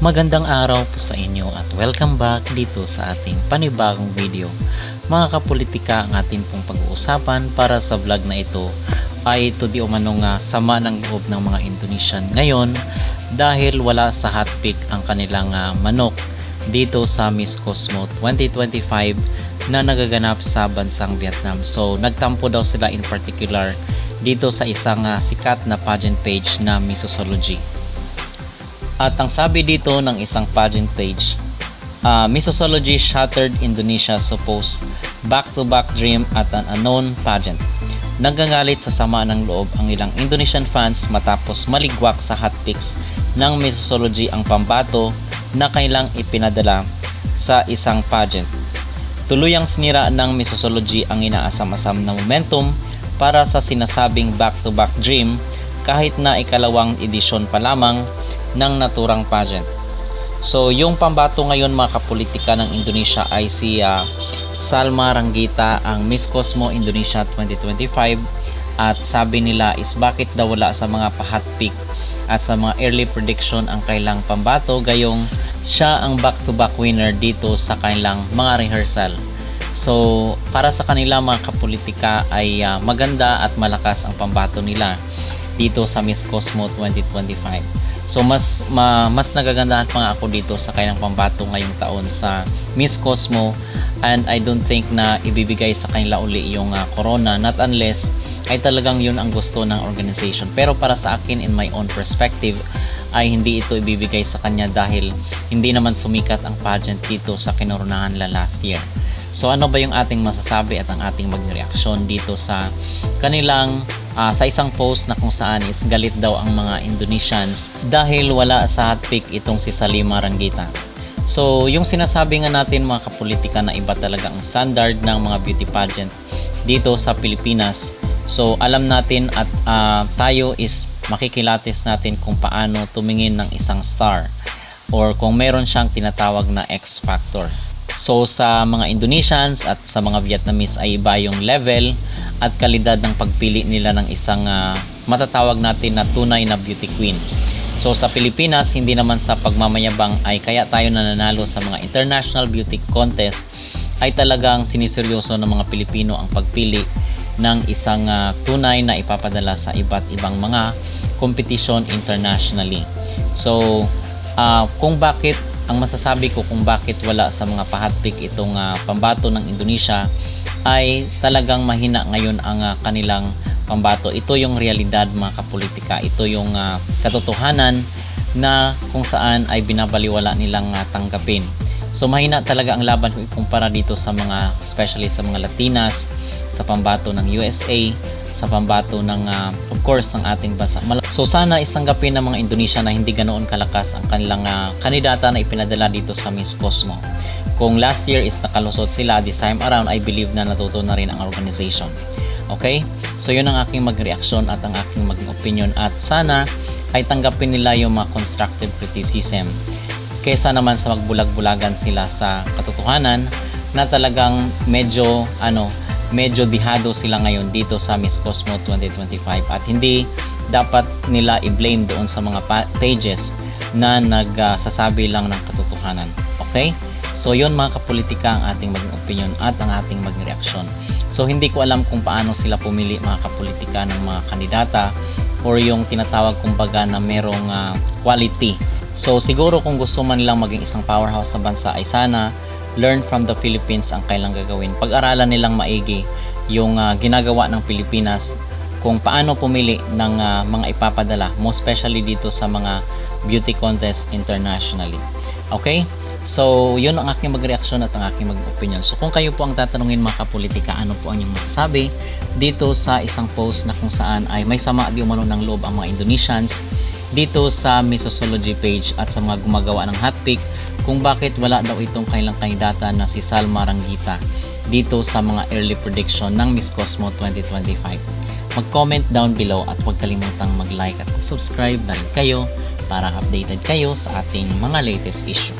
Magandang araw po sa inyo at welcome back dito sa ating panibagong video. Mga kapolitika, ang ating pong pag-uusapan para sa vlog na ito ay ito di umano nga sama ng loob ng mga Indonesian ngayon dahil wala sa hotpick ang kanilang manok dito sa Miss Cosmo 2025 na nagaganap sa bansang Vietnam. So nagtampo daw sila in particular dito sa isang sikat na pageant page na Missosology. At ang sabi dito ng isang pageant page, Missosology shattered Indonesia's supposed back-to-back dream at an unknown pageant. Nagagalit sa sama ng loob ang ilang Indonesian fans matapos maligwak sa hotpicks ng Missosology ang pambato na kailang ipinadala sa isang pageant. Tuluyang sinira ng Missosology ang inaasam-asam na momentum para sa sinasabing back-to-back dream kahit na ikalawang edisyon pa lamang ng naturang pageant. So yung pambato ngayon mga kapolitika ng Indonesia ay si Salma Ranggita, ang Miss Cosmo Indonesia 2025, at sabi nila is bakit daw wala sa mga pa-hotpick at sa mga early prediction ang kailang pambato gayong siya ang back-to-back winner dito sa kanilang mga rehearsal. So para sa kanila mga kapolitika ay maganda at malakas ang pambato nila dito sa Miss Cosmo 2025. So mas nagagandahan pa nga ako dito sa kanilang pambato ngayong taon sa Miss Cosmo, and I don't think na ibibigay sa kanila uli yung corona, not unless ay talagang yun ang gusto ng organization. Pero para sa akin, in my own perspective, ay hindi ito ibibigay sa kanya dahil hindi naman sumikat ang pageant dito sa kinoronahan la last year. So ano ba yung ating masasabi at ang ating magreaksyon dito sa kanilang sa isang post na kung saan is galit daw ang mga Indonesians dahil wala sa hotpick itong si Salma Ranggita. So yung sinasabi nga natin mga kapolitika na iba talaga ang standard ng mga beauty pageant dito sa Pilipinas. So alam natin at tayo is makikilatis natin kung paano tumingin ng isang star or kung meron siyang tinatawag na X factor. So sa mga Indonesians at sa mga Vietnamese ay iba yung level at kalidad ng pagpili nila ng isang matatawag natin na tunay na beauty queen. So sa Pilipinas, hindi naman sa pagmamayabang ay kaya tayo nananalo sa mga international beauty contest ay talagang siniseryoso ng mga Pilipino ang pagpili ng isang tunay na ipapadala sa iba't ibang mga competition internationally. So kung bakit ang masasabi ko kung bakit wala sa mga pa-hotpick itong pambato ng Indonesia ay talagang mahina ngayon ang kanilang pambato. Ito yung realidad mga kapolitika. Ito yung katotohanan na kung saan ay binabaliwala nilang tanggapin. So mahina talaga ang laban kung ikumpara dito sa mga, especially sa mga Latinas, sa pambato ng USA, sa pambato ng of course ng ating bansa. So sana istanggapin ng mga Indonesia na hindi ganoon kalakas ang kanilang kandidata na ipinadala dito sa Miss Cosmo. Kung last year is nakalusot sila, this time around I believe na natuto na rin ang organization. Okay? So yun ang aking magreaksyon at ang aking mag-opinion, at sana ay tanggapin nila yung mga constructive criticism kaysa naman sa magbulag-bulagan sila sa katotohanan na talagang medyo dihado sila ngayon dito sa Miss Cosmo 2025, at hindi dapat nila i-blame doon sa mga pages na nagsasabi lang ng katotohanan. Okay? So yun mga kapolitika ang ating maging opinion at ang ating maging reaksyon. So hindi ko alam kung paano sila pumili mga kapolitika ng mga kandidata or yung tinatawag kumbaga na merong quality. So siguro kung gusto man nilang maging isang powerhouse sa bansa ay sana learn from the Philippines ang kailang gagawin. Pag-aralan nilang maigi yung ginagawa ng Pilipinas kung paano pumili ng mga ipapadala, most especially dito sa mga beauty contest internationally. Okay? So, yun ang aking magreaksyon at ang aking mag-opinion. So, kung kayo po ang tatanungin mga kapolitika, ano po ang inyong masasabi dito sa isang post na kung saan ay may sama di umano ng loob ang mga Indonesians dito sa Missosology page at sa mga gumagawa ng hotpick kung bakit wala daw itong kailang kandidata na si Salma Ranggita dito sa mga early prediction ng Miss Cosmo 2025. Mag-comment down below at huwag kalimutang mag-like at subscribe na rin kayo para updated kayo sa ating mga latest issue.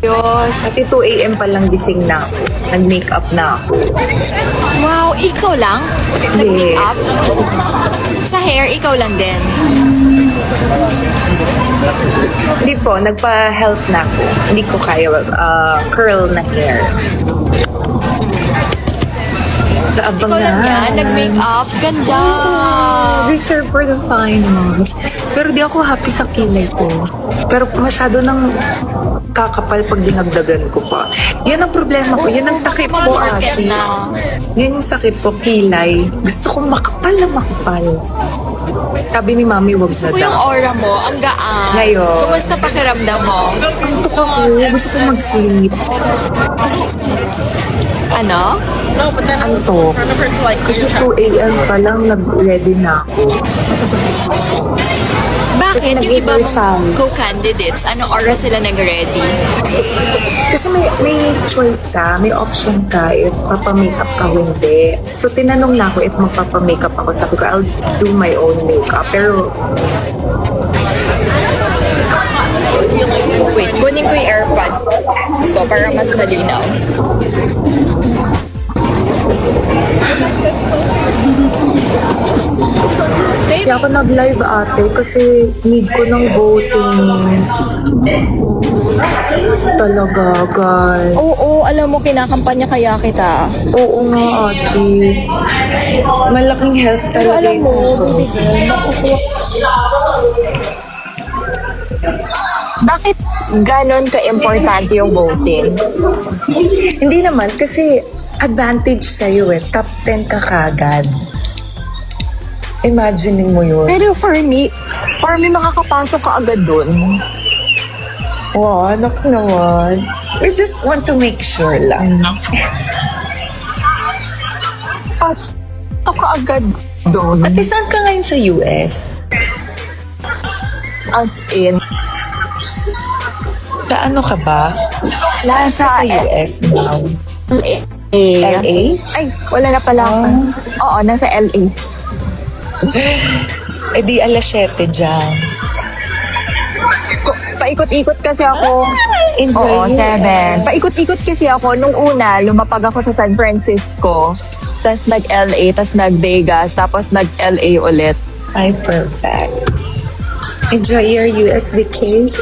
Diyos. Pati 2 a.m. pa lang gising na ako. Nag-makeup na ako. Wow, ikaw lang? Nag-make up? Sa hair, ikaw lang din. Hindi po, nagpa-health na ako. Hindi ko kaya curl na hair. Kaabang Ikaw lang yan, nag-make up. Ganda. Reserve for the finals. Pero di ako happy sa kilay ko. Pero masyado nang kakapal pag dinagdagan ko pa. Yan ang problema ko. Yan ang sakit ko, Mag-market ate. na. Yan yung sakit ko, kilay. Gusto kong makapal na makapal. Sabi ni Mami, wag na Gusto ko yung daw. aura mo, ang gaan. Ngayon. Kumusta pakiramdam mo? Gusto ko gusto ko mag-sleep. Ano? Antok. Kasi 2 a.m. pa lang nag-ready na ako. Bakit? Kasi Yung iba nag-rehearsal. mong co-candidates, anong oras sila nag-ready? Kasi may choice ka, may option ka if papamakeup ka o hindi. So, tinanong na ako if magpapamakeup ako. Sabi ko, I'll do my own makeup. Pero, Wait, kunin ko yung AirPods ko para mas malinaw. hindi ako nag-live ate kasi need ko ng votings. Talaga, guys. Oo, alam mo, kinakampanya kaya kita. Oo nga, Aji. Malaking help Pero talaga alam mo, ito. baby girl, nakukuha. Bakit ganon ka-importante yung votings? Hindi naman, kasi advantage sa'yo eh. Top 10 ka kagad. Imagining mo yun. Pero for me, makakapasok ka agad dun. Wow, naks naman. We just want to make sure lang. Pasok ka agad dun. Ate, saan ka ngayon sa US? As in, Sa ano ka ba? nasa Sa US now. LA. LA? Ay, wala na pala ako. Oo, nasa LA. Eh di alas 7 dyan. Paikot-ikot kasi ako. Enjoy Oo, it. 7. Paikot-ikot kasi ako. Nung una, lumapag ako sa San Francisco. Tapos nag-LA, tapos nag-Vegas, tapos nag-LA ulit. Ay, perfect. Enjoy your US vacation.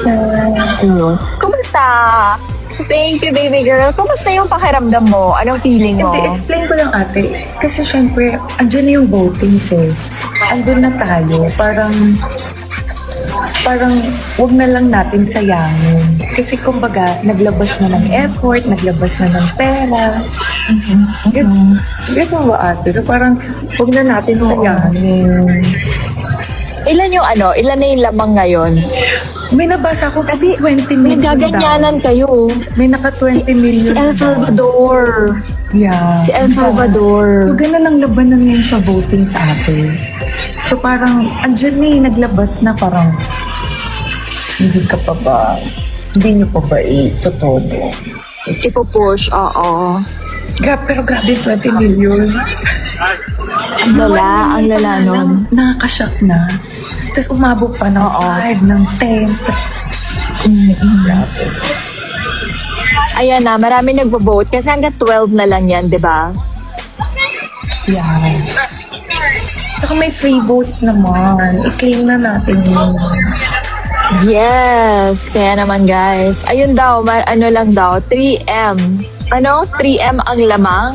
Kumusta? Thank you, baby girl. Kumusta yung pakiramdam mo? Anong feeling mo? Hindi, explain ko lang ate. Kasi syempre, andyan na yung votings eh. Andun na tayo. Parang wag na lang natin sayangin. Kasi kumbaga, naglabas na ng effort, naglabas na ng pera. Gets mo ba ate? So parang wag na natin sayangin. Ilan na yung lamang ngayon? May nabasa ko Kasi 20 million nagaganyanan daw. kayo. May naka 20 million Si El daw. Salvador. Yeah. Si El Salvador. So, ganun ang labanan ngayon sa voting sa atin. So, parang, andyan na yung naglabas na parang, hindi ka pa ba, hindi nyo pa ba itotodo? Ipo-push, oo. Pero grabe, 20 million. Ang lala nun. Nakakashock na. Tapos umabot pa ng 5, ng 10. Tapos, grabe. Ayan na, marami nagbo-vote kasi hanggang 12 na lang yan, di ba? Yeah. Saka may free votes naman. I-claim na natin yun. Yes! Kaya naman guys, ayun daw, ano lang daw, 3M. 3M ang lamang?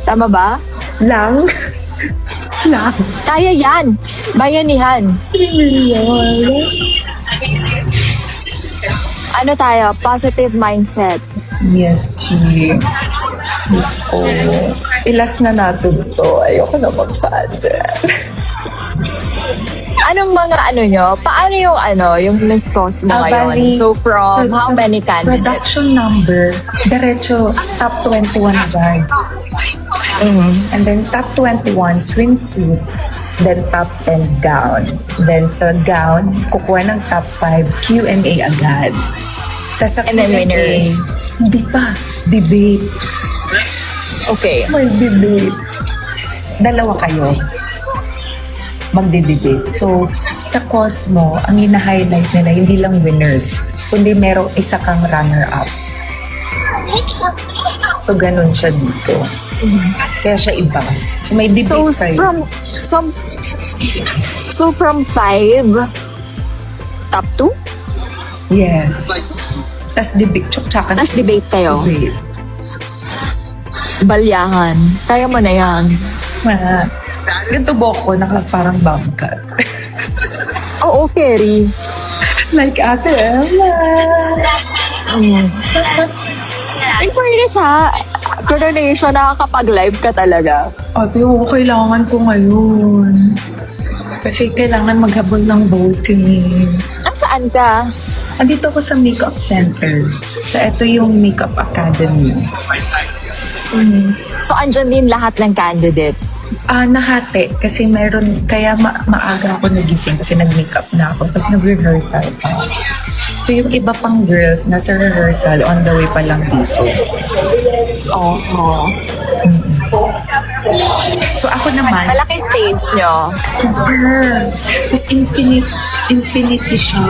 Tama ba? Lang? Lang? Kaya yan! Bayanihan. 3 million. Ano tayo? Positive mindset. Yes, G. Oh. Ilas na natin to. Ayoko na magpa-adder. Anong mga nyo? Paano yung Miss Cosmo ngayon? bali, So from how many candidates? Production number, diretso, top 21 guard. And then top 21 swimsuit. Then top 10 gown. Then sa gown, kukuha ng top 5 Q&A agad. Tas sa And then Q&A, winners. Hindi pa. Debate. Okay. May debate. Dalawa kayo. Magde-debate. So, sa Cosmo, ang hina-highlight nila, hindi lang winners, kundi merong isa kang runner-up. So, ganun siya dito. Kaya siya iba. So, may debate So kayo. from 5, top 2? Yes. Tapos debate. Tsaka Tapos debate kayo. debate. Balyahan. Kaya mo na yan. Ganito boko, parang bangka. Oo, Kerry. Like Ate Emma. In fairness ha, coronation, nakakapag-live ka talaga. Ate, oo, kailangan ko ngayon. Kasi kailangan maghabol ng voting. Saan ka? Andito ako sa makeup center. So, ito yung makeup academy. So, andyan din lahat ng candidates. Nahati. Kasi meron, kaya maaga ako nagising kasi nag-makeup na ako. Tapos nag-rehearsal pa. So, yung iba pang girls, nasa rehearsal, on the way pa lang dito. Oo. So, ako naman, Malaki stage nyo. super. Tapos infinity siya.